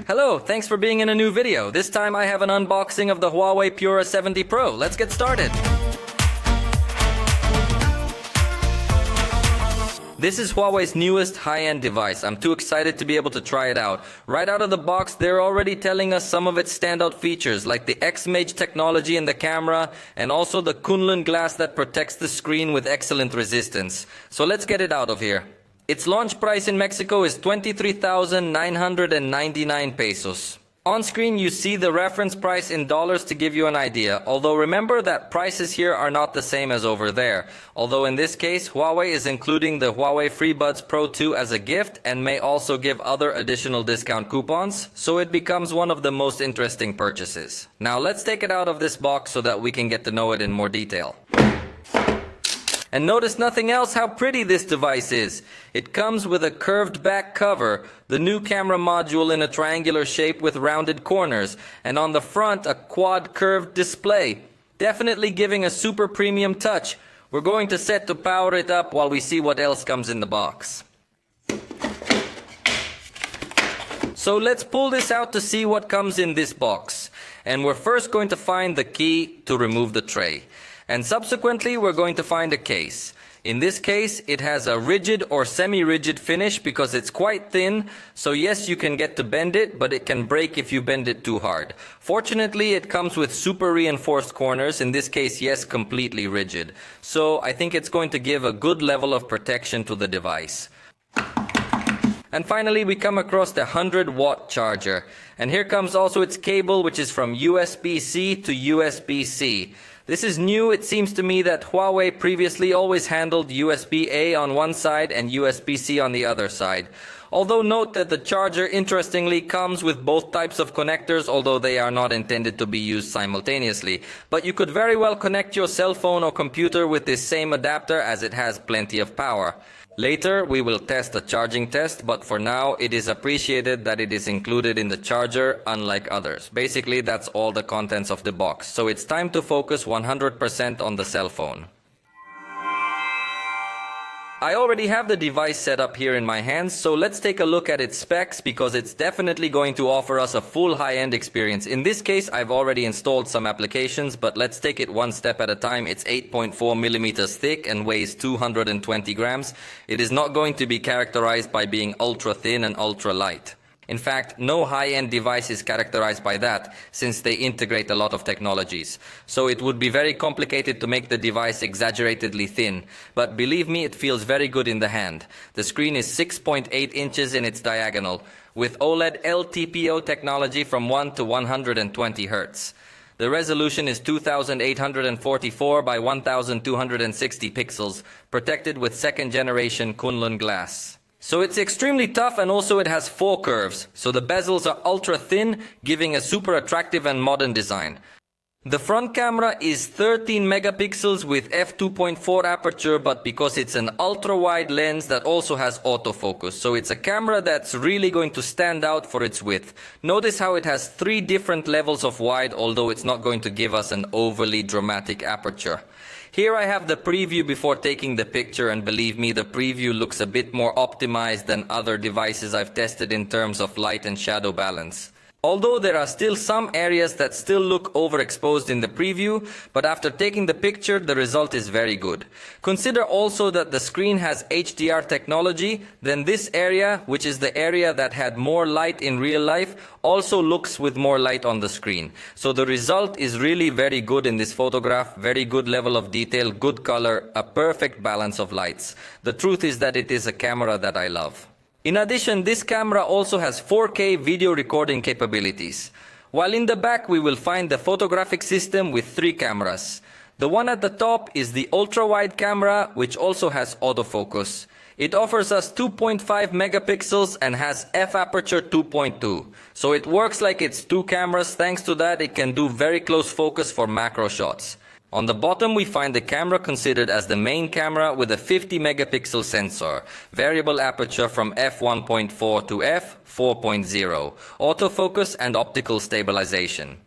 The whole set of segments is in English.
Hello, thanks for being in a new video. This time I have an unboxing of the Huawei Pura 70 Pro. Let's get started. This is Huawei's newest high-end device. I'm too excited to be able to try it out. Right out of the box, they're already telling us some of its standout features, like the X-Mage technology in the camera, and also the Kunlun glass that protects the screen with excellent resistance. So let's get it out of here. Its launch price in Mexico is 23,999 pesos. On screen you see the reference price in dollars to give you an idea, although remember that prices here are not the same as over there. Although in this case, Huawei is including the Huawei FreeBuds Pro 2 as a gift and may also give other additional discount coupons, so it becomes one of the most interesting purchases. Now let's take it out of this box so that we can get to know it in more detail. And notice nothing else how pretty this device is. It comes with a curved back cover, the new camera module in a triangular shape with rounded corners, and on the front a quad curved display, definitely giving a super premium touch. We're going to set to power it up while we see what else comes in the box. So let's pull this out to see what comes in this box. And we're first going to find the key to remove the tray. And subsequently, we're going to find a case. In this case, it has a rigid or semi-rigid finish because it's quite thin. So yes, you can get to bend it, but it can break if you bend it too hard. Fortunately, it comes with super reinforced corners. In this case, yes, completely rigid. So I think it's going to give a good level of protection to the device. And finally, we come across the 100-watt charger. And here comes also its cable, which is from USB-C to USB-C. This is new. It seems to me that Huawei previously always handled USB-A on one side and USB-C on the other side. Although note that the charger interestingly comes with both types of connectors, although they are not intended to be used simultaneously. But you could very well connect your cell phone or computer with this same adapter as it has plenty of power. Later, we will test a charging test, but for now, it is appreciated that it is included in the charger, unlike others. Basically, that's all the contents of the box. So it's time to focus 100% on the cell phone. I already have the device set up here in my hands, so let's take a look at its specs because it's definitely going to offer us a full high-end experience. In this case, I've already installed some applications, but let's take it one step at a time. It's 8.4 millimeters thick and weighs 220 grams. It is not going to be characterized by being ultra thin and ultra light. In fact, no high-end device is characterized by that, since they integrate a lot of technologies. So it would be very complicated to make the device exaggeratedly thin. But believe me, it feels very good in the hand. The screen is 6.8 inches in its diagonal, with OLED LTPO technology from 1 to 120 Hz. The resolution is 2844 by 1260 pixels, protected with second-generation Kunlun glass. So it's extremely tough, and also it has 4 curves, so the bezels are ultra thin, giving a super attractive and modern design. The front camera is 13 megapixels with f2.4 aperture, but because it's an ultra-wide lens that also has autofocus, so it's a camera that's really going to stand out for its width. Notice how it has 3 different levels of wide, although it's not going to give us an overly dramatic aperture. Here I have the preview before taking the picture, and believe me, the preview looks a bit more optimized than other devices I've tested in terms of light and shadow balance. Although there are still some areas that still look overexposed in the preview, but after taking the picture, the result is very good. Consider also that the screen has HDR technology, then this area, which is the area that had more light in real life, also looks with more light on the screen. So the result is really very good in this photograph, very good level of detail, good color, a perfect balance of lights. The truth is that it is a camera that I love. In addition, this camera also has 4K video recording capabilities. While in the back we will find the photographic system with 3 cameras. The one at the top is the ultra-wide camera, which also has autofocus. It offers us 2.5 megapixels and has f-aperture 2.2. So it works like it's 2 cameras. Thanks to that, it can do very close focus for macro shots. On the bottom we find the camera considered as the main camera with a 50 megapixel sensor, variable aperture from f1.4 to f4.0, autofocus and optical stabilization.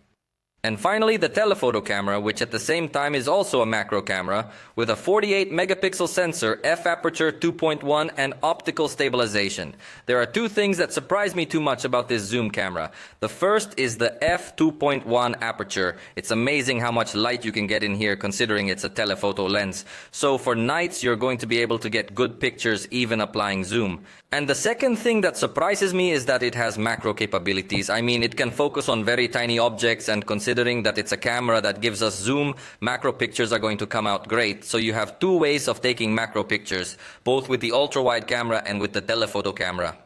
And finally, the telephoto camera, which at the same time is also a macro camera, with a 48 megapixel sensor, f-aperture 2.1 and optical stabilization. There are two things that surprise me too much about this zoom camera. The first is the f2.1 aperture. It's amazing how much light you can get in here considering it's a telephoto lens. So for nights, you're going to be able to get good pictures even applying zoom. And the second thing that surprises me is that it has macro capabilities. I mean, it can focus on very tiny objects, and considering that it's a camera that gives us zoom, macro pictures are going to come out great. So you have two ways of taking macro pictures, both with the ultra-wide camera and with the telephoto camera.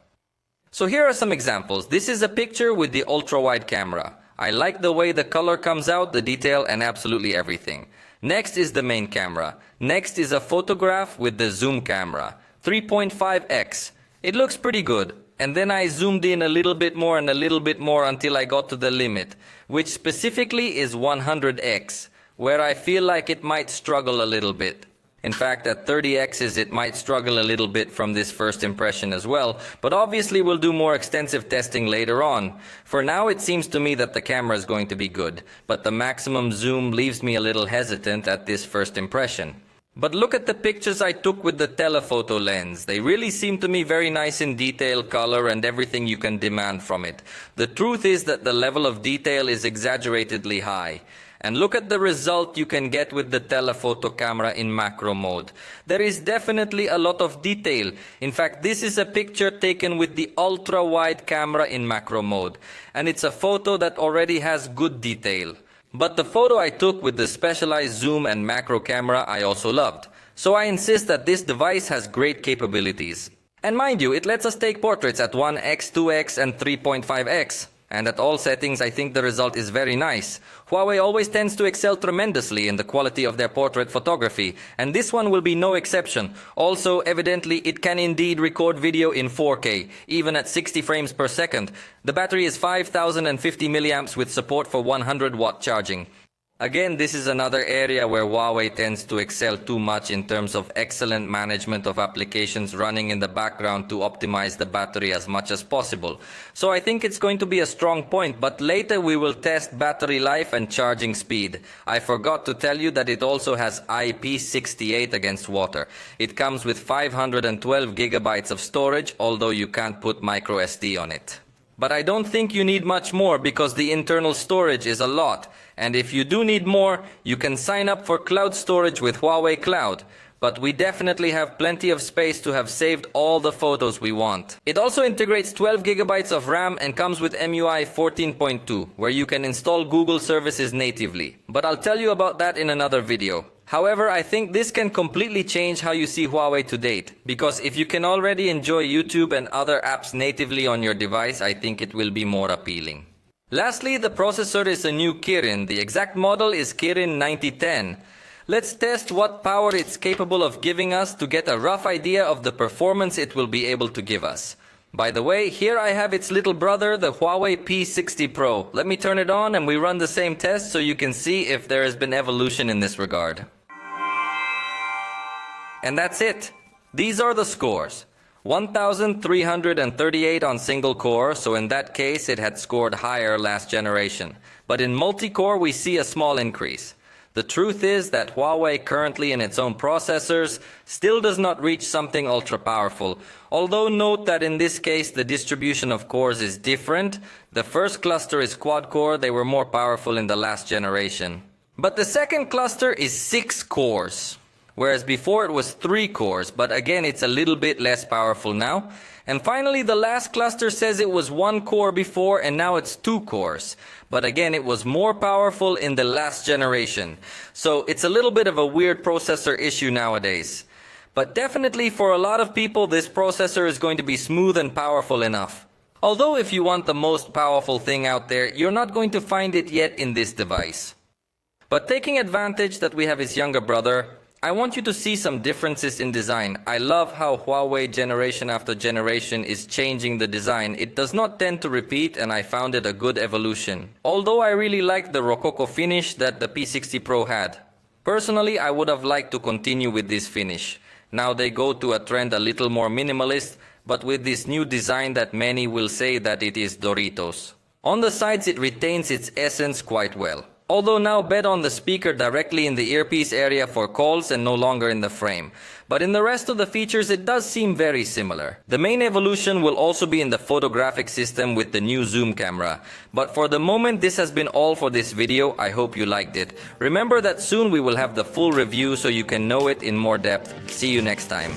So here are some examples. This is a picture with the ultra-wide camera. I like the way the color comes out, the detail, and absolutely everything. Next is the main camera. Next is a photograph with the zoom camera, 3.5x. It looks pretty good. And then I zoomed in a little bit more and a little bit more until I got to the limit, which specifically is 100x, where I feel like it might struggle a little bit. In fact, at 30x's it might struggle a little bit from this first impression as well, but obviously we'll do more extensive testing later on. For now it seems to me that the camera is going to be good, but the maximum zoom leaves me a little hesitant at this first impression. But look at the pictures I took with the telephoto lens. They really seem to me very nice in detail, color, and everything you can demand from it. The truth is that the level of detail is exaggeratedly high. And look at the result you can get with the telephoto camera in macro mode. There is definitely a lot of detail. In fact, this is a picture taken with the ultra-wide camera in macro mode. And it's a photo that already has good detail. But the photo I took with the specialized zoom and macro camera I also loved. So I insist that this device has great capabilities. And mind you, it lets us take portraits at 1x, 2x and 3.5x. And at all settings I think the result is very nice. Huawei always tends to excel tremendously in the quality of their portrait photography, and this one will be no exception. Also, evidently it can indeed record video in 4K, even at 60 frames per second. The battery is 5050 milliamps with support for 100-watt charging. Again, this is another area where Huawei tends to excel too much in terms of excellent management of applications running in the background to optimize the battery as much as possible. So I think it's going to be a strong point, but later we will test battery life and charging speed. I forgot to tell you that it also has IP68 against water. It comes with 512 gigabytes of storage, although you can't put micro SD on it. But I don't think you need much more because the internal storage is a lot. And if you do need more, you can sign up for cloud storage with Huawei Cloud. But we definitely have plenty of space to have saved all the photos we want. It also integrates 12 gigabytes of RAM and comes with MUI 14.2, where you can install Google services natively. But I'll tell you about that in another video. However, I think this can completely change how you see Huawei to date, because if you can already enjoy YouTube and other apps natively on your device, I think it will be more appealing. Lastly, the processor is a new Kirin. The exact model is Kirin 9010. Let's test what power it's capable of giving us to get a rough idea of the performance it will be able to give us. By the way, here I have its little brother, the Huawei P60 Pro. Let me turn it on and we run the same test so you can see if there has been evolution in this regard. And that's it. These are the scores. 1,338 on single core, so in that case it had scored higher last generation. But in multi-core we see a small increase. The truth is that Huawei currently in its own processors still does not reach something ultra powerful. Although note that in this case the distribution of cores is different. The first cluster is quad-core, they were more powerful in the last generation. But the second cluster is 6 cores. Whereas before it was 3 cores, but again it's a little bit less powerful now. And finally the last cluster says it was 1 core before and now it's 2 cores. But again it was more powerful in the last generation. So it's a little bit of a weird processor issue nowadays. But definitely for a lot of people this processor is going to be smooth and powerful enough. Although if you want the most powerful thing out there, you're not going to find it yet in this device. But taking advantage that we have his younger brother, I want you to see some differences in design. I love how Huawei generation after generation is changing the design. It does not tend to repeat and I found it a good evolution. Although I really liked the Rococo finish that the P60 Pro had. Personally, I would have liked to continue with this finish. Now they go to a trend a little more minimalist, but with this new design that many will say that it is Doritos. On the sides it retains its essence quite well. Although now bed on the speaker directly in the earpiece area for calls and no longer in the frame. But in the rest of the features it does seem very similar. The main evolution will also be in the photographic system with the new zoom camera. But for the moment this has been all for this video. I hope you liked it. Remember that soon we will have the full review so you can know it in more depth. See you next time.